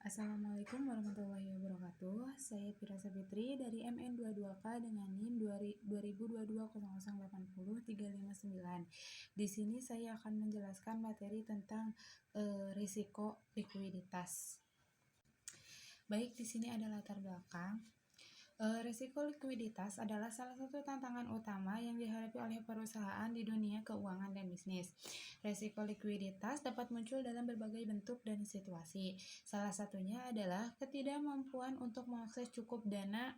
Assalamualaikum warahmatullahi wabarakatuh. Saya Firasa Fitri dari MN22K dengan NIM 202200800359. Di sini saya akan menjelaskan materi tentang risiko likuiditas. Baik, di sini ada latar belakang. Risiko likuiditas adalah salah satu tantangan utama yang dihadapi oleh perusahaan di dunia keuangan dan bisnis. Risiko likuiditas dapat muncul dalam berbagai bentuk dan situasi. Salah satunya adalah ketidakmampuan untuk mengakses cukup dana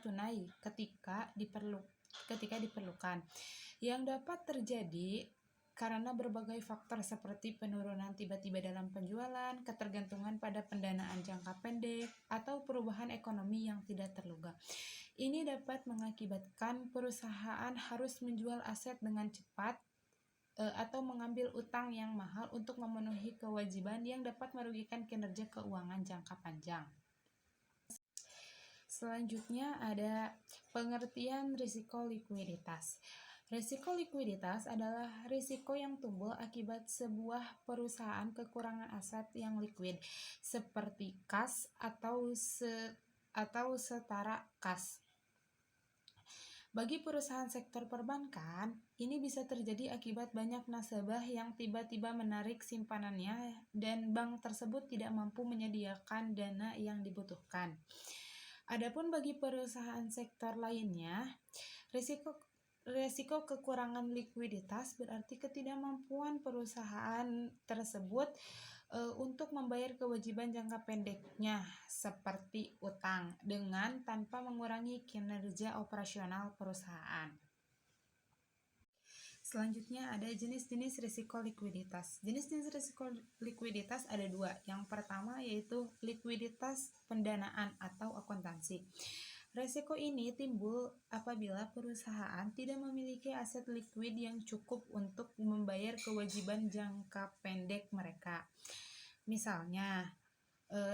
tunai ketika diperlukan, yang dapat terjadi karena berbagai faktor seperti penurunan tiba-tiba dalam penjualan, ketergantungan pada pendanaan jangka pendek, atau perubahan ekonomi yang tidak terduga. Ini dapat mengakibatkan perusahaan harus menjual aset dengan cepat atau mengambil utang yang mahal untuk memenuhi kewajiban yang dapat merugikan kinerja keuangan jangka panjang. Selanjutnya ada pengertian risiko likuiditas. Risiko likuiditas adalah risiko yang tumbuh akibat sebuah perusahaan kekurangan aset yang likuid, seperti kas atau setara kas. Bagi perusahaan sektor perbankan, ini bisa terjadi akibat banyak nasabah yang tiba-tiba menarik simpanannya dan bank tersebut tidak mampu menyediakan dana yang dibutuhkan. Adapun bagi perusahaan sektor lainnya, risiko kekurangan likuiditas berarti ketidakmampuan perusahaan tersebut untuk membayar kewajiban jangka pendeknya seperti utang dengan tanpa mengurangi kinerja operasional perusahaan. Selanjutnya ada jenis-jenis risiko likuiditas. Jenis-jenis risiko likuiditas ada dua. Yang pertama yaitu likuiditas pendanaan atau akuntansi. Risiko ini timbul apabila perusahaan tidak memiliki aset likuid yang cukup untuk membayar kewajiban jangka pendek mereka. Misalnya,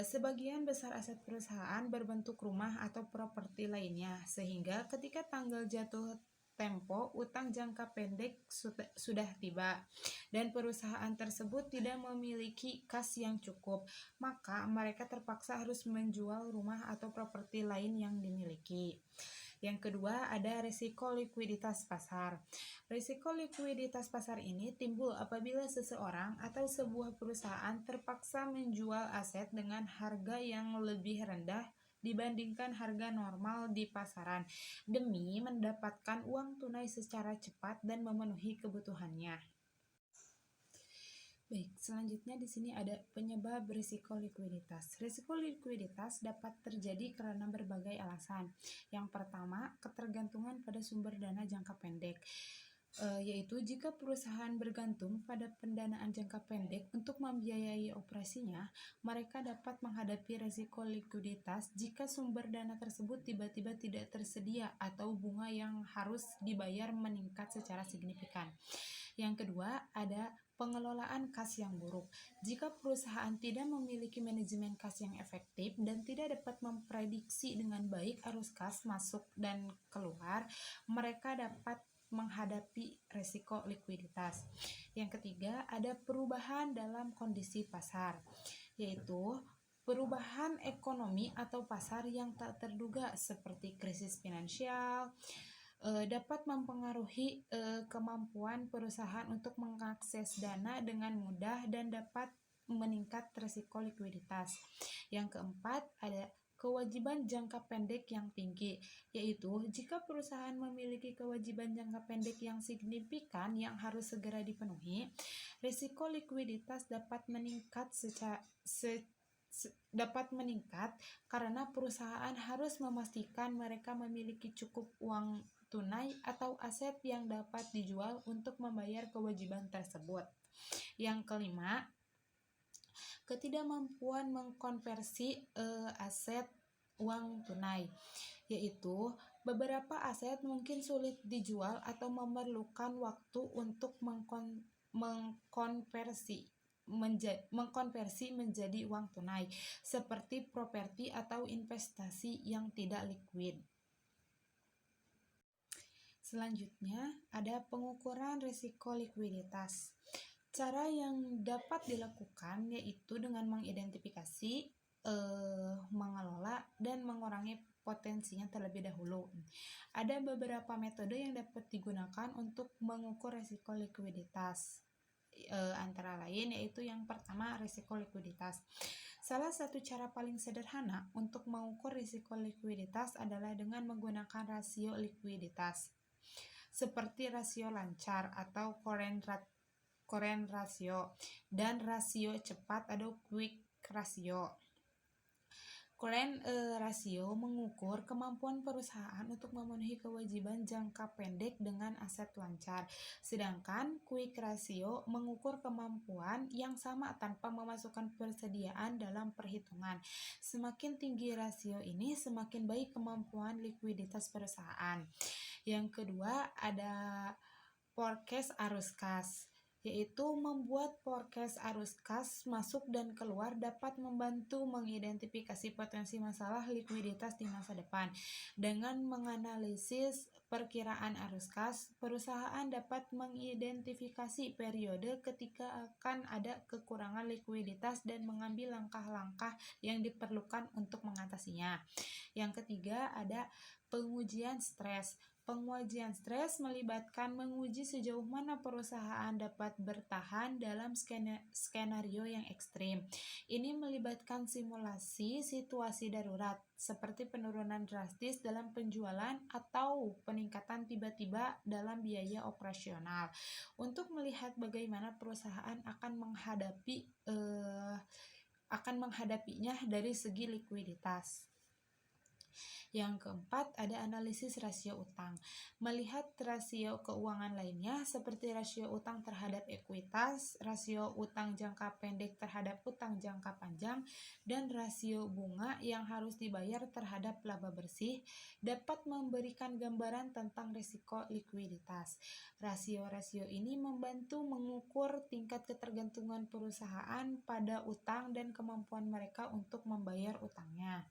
sebagian besar aset perusahaan berbentuk rumah atau properti lainnya, sehingga ketika tanggal jatuh tempo utang jangka pendek sudah tiba dan perusahaan tersebut tidak memiliki kas yang cukup, maka mereka terpaksa harus menjual rumah atau properti lain yang dimiliki. Yang kedua ada risiko likuiditas pasar. Risiko likuiditas pasar ini timbul apabila seseorang atau sebuah perusahaan terpaksa menjual aset dengan harga yang lebih rendah dibandingkan harga normal di pasaran demi mendapatkan uang tunai secara cepat dan memenuhi kebutuhannya. Baik, selanjutnya di sini ada penyebab risiko likuiditas. Risiko likuiditas dapat terjadi karena berbagai alasan. Yang pertama, ketergantungan pada sumber dana jangka pendek. Yaitu jika perusahaan bergantung pada pendanaan jangka pendek untuk membiayai operasinya, mereka dapat menghadapi risiko likuiditas jika sumber dana tersebut tiba-tiba tidak tersedia atau bunga yang harus dibayar meningkat secara signifikan. Yang kedua, ada pengelolaan kas yang buruk. Jika perusahaan tidak memiliki manajemen kas yang efektif dan tidak dapat memprediksi dengan baik arus kas masuk dan keluar, mereka dapat menghadapi risiko likuiditas. Yang ketiga, ada perubahan dalam kondisi pasar, yaitu perubahan ekonomi atau pasar yang tak terduga seperti krisis finansial dapat mempengaruhi kemampuan perusahaan untuk mengakses dana dengan mudah dan dapat meningkat risiko likuiditas. Yang keempat, ada kewajiban jangka pendek yang tinggi, yaitu jika perusahaan memiliki kewajiban jangka pendek yang signifikan yang harus segera dipenuhi, risiko likuiditas dapat meningkat karena perusahaan harus memastikan mereka memiliki cukup uang tunai atau aset yang dapat dijual untuk membayar kewajiban tersebut. Yang kelima, ketidakmampuan mengkonversi aset uang tunai, yaitu beberapa aset mungkin sulit dijual atau memerlukan waktu untuk mengkonversi menjadi uang tunai, seperti properti atau investasi yang tidak likuid. Selanjutnya, ada pengukuran risiko likuiditas. Cara yang dapat dilakukan yaitu dengan mengidentifikasi, mengelola, dan mengurangi potensinya terlebih dahulu. Ada beberapa metode yang dapat digunakan untuk mengukur risiko likuiditas. Antara lain yaitu yang pertama risiko likuiditas. Salah satu cara paling sederhana untuk mengukur risiko likuiditas adalah dengan menggunakan rasio likuiditas, seperti rasio lancar atau current ratio dan rasio cepat atau quick ratio. Current ratio mengukur kemampuan perusahaan untuk memenuhi kewajiban jangka pendek dengan aset lancar, sedangkan quick ratio mengukur kemampuan yang sama tanpa memasukkan persediaan dalam perhitungan. Semakin tinggi rasio ini, semakin baik kemampuan likuiditas perusahaan. Yang kedua ada forecast arus kas, yaitu membuat forecast arus kas masuk dan keluar dapat membantu mengidentifikasi potensi masalah likuiditas di masa depan. Dengan menganalisis perkiraan arus kas, perusahaan dapat mengidentifikasi periode ketika akan ada kekurangan likuiditas dan mengambil langkah-langkah yang diperlukan untuk mengatasinya. Yang ketiga ada pengujian stres. Pengujian stres melibatkan menguji sejauh mana perusahaan dapat bertahan dalam skenario yang ekstrim. Ini melibatkan simulasi situasi darurat, seperti penurunan drastis dalam penjualan atau peningkatan tiba-tiba dalam biaya operasional, untuk melihat bagaimana perusahaan akan menghadapinya dari segi likuiditas. Yang keempat ada analisis rasio utang. Melihat rasio keuangan lainnya seperti rasio utang terhadap ekuitas, rasio utang jangka pendek terhadap utang jangka panjang, dan rasio bunga yang harus dibayar terhadap laba bersih dapat memberikan gambaran tentang risiko likuiditas. Rasio-rasio ini membantu mengukur tingkat ketergantungan perusahaan pada utang dan kemampuan mereka untuk membayar utangnya.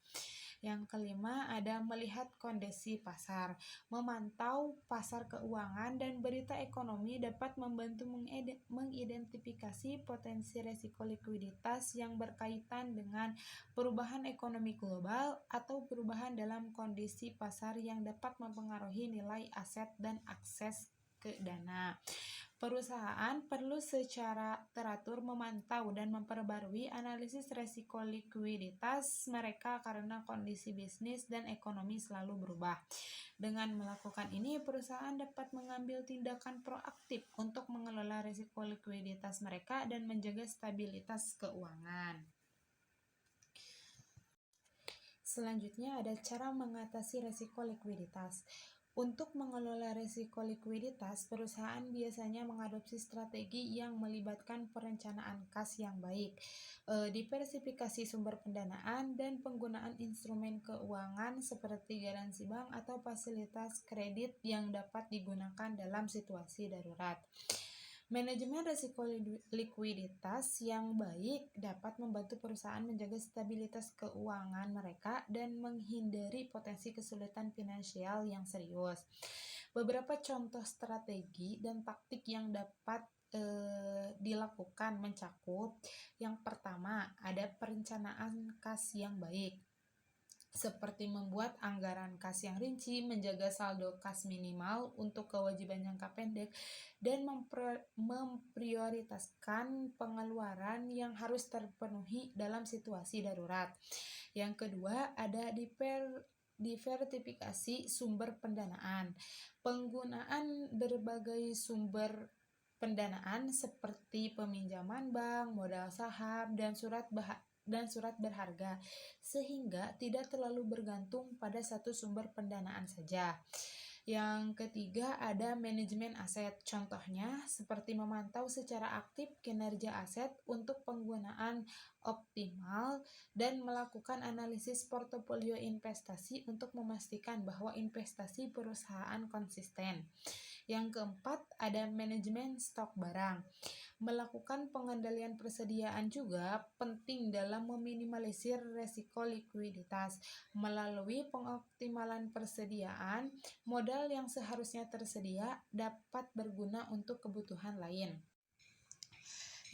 Yang kelima ada melihat kondisi pasar. Memantau pasar keuangan dan berita ekonomi dapat membantu mengidentifikasi potensi risiko likuiditas yang berkaitan dengan perubahan ekonomi global atau perubahan dalam kondisi pasar yang dapat mempengaruhi nilai aset dan akses ke dana. Perusahaan perlu secara teratur memantau dan memperbarui analisis risiko likuiditas mereka karena kondisi bisnis dan ekonomi selalu berubah. Dengan melakukan ini, perusahaan dapat mengambil tindakan proaktif untuk mengelola risiko likuiditas mereka dan menjaga stabilitas keuangan. Selanjutnya ada cara mengatasi risiko likuiditas. Untuk mengelola risiko likuiditas, perusahaan biasanya mengadopsi strategi yang melibatkan perencanaan kas yang baik, diversifikasi sumber pendanaan, dan penggunaan instrumen keuangan seperti garansi bank atau fasilitas kredit yang dapat digunakan dalam situasi darurat. Manajemen risiko likuiditas yang baik dapat membantu perusahaan menjaga stabilitas keuangan mereka dan menghindari potensi kesulitan finansial yang serius. Beberapa contoh strategi dan taktik yang dapat dilakukan mencakup: yang pertama, ada perencanaan kas yang baik, seperti membuat anggaran kas yang rinci, menjaga saldo kas minimal untuk kewajiban jangka pendek, dan memprioritaskan pengeluaran yang harus terpenuhi dalam situasi darurat. Yang kedua, ada diversifikasi sumber pendanaan. Penggunaan berbagai sumber pendanaan seperti peminjaman bank, modal saham, dan surat berharga, sehingga tidak terlalu bergantung pada satu sumber pendanaan saja. Yang ketiga ada manajemen aset. Contohnya seperti memantau secara aktif kinerja aset untuk penggunaan optimal dan melakukan analisis portofolio investasi untuk memastikan bahwa investasi perusahaan konsisten. Yang keempat ada manajemen stok barang. Melakukan pengendalian persediaan juga penting dalam meminimalisir risiko likuiditas. Melalui pengoptimalan persediaan, modal yang seharusnya tersedia dapat berguna untuk kebutuhan lain.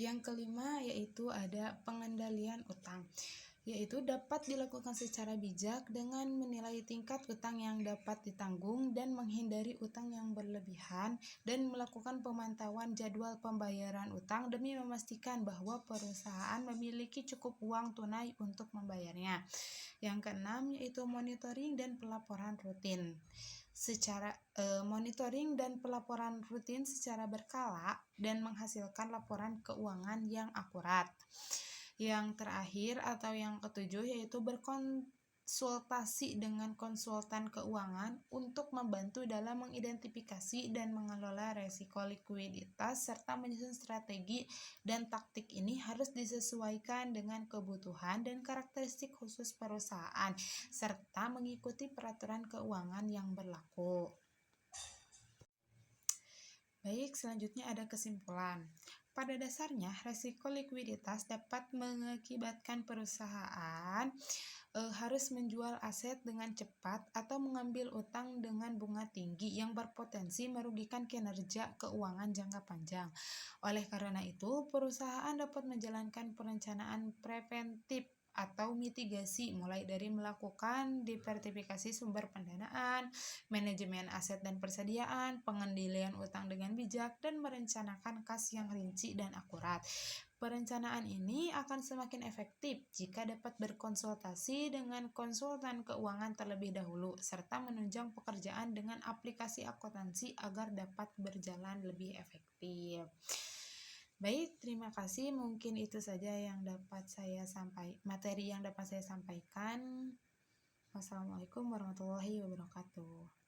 Yang kelima yaitu ada pengendalian utang, yaitu dapat dilakukan secara bijak dengan menilai tingkat utang yang dapat ditanggung dan menghindari utang yang berlebihan, dan melakukan pemantauan jadwal pembayaran utang demi memastikan bahwa perusahaan memiliki cukup uang tunai untuk membayarnya. Yang keenam yaitu monitoring dan pelaporan rutin. Monitoring dan pelaporan rutin secara berkala dan menghasilkan laporan keuangan yang akurat. Yang terakhir atau yang ketujuh yaitu berkonsultasi dengan konsultan keuangan untuk membantu dalam mengidentifikasi dan mengelola resiko likuiditas serta menyusun strategi, dan taktik ini harus disesuaikan dengan kebutuhan dan karakteristik khusus perusahaan serta mengikuti peraturan keuangan yang berlaku. Baik, selanjutnya ada kesimpulan. Pada dasarnya, resiko likuiditas dapat mengakibatkan perusahaan harus menjual aset dengan cepat atau mengambil utang dengan bunga tinggi yang berpotensi merugikan kinerja keuangan jangka panjang. Oleh karena itu, perusahaan dapat menjalankan perencanaan preventif atau mitigasi, mulai dari melakukan diversifikasi sumber pendanaan, manajemen aset dan persediaan, pengendalian utang dengan bijak, dan merencanakan kas yang rinci dan akurat. Perencanaan ini akan semakin efektif jika dapat berkonsultasi dengan konsultan keuangan terlebih dahulu, serta menunjang pekerjaan dengan aplikasi akuntansi agar dapat berjalan lebih efektif. Baik, terima kasih. Mungkin itu saja yang dapat saya materi yang dapat saya sampaikan. Wassalamualaikum warahmatullahi wabarakatuh.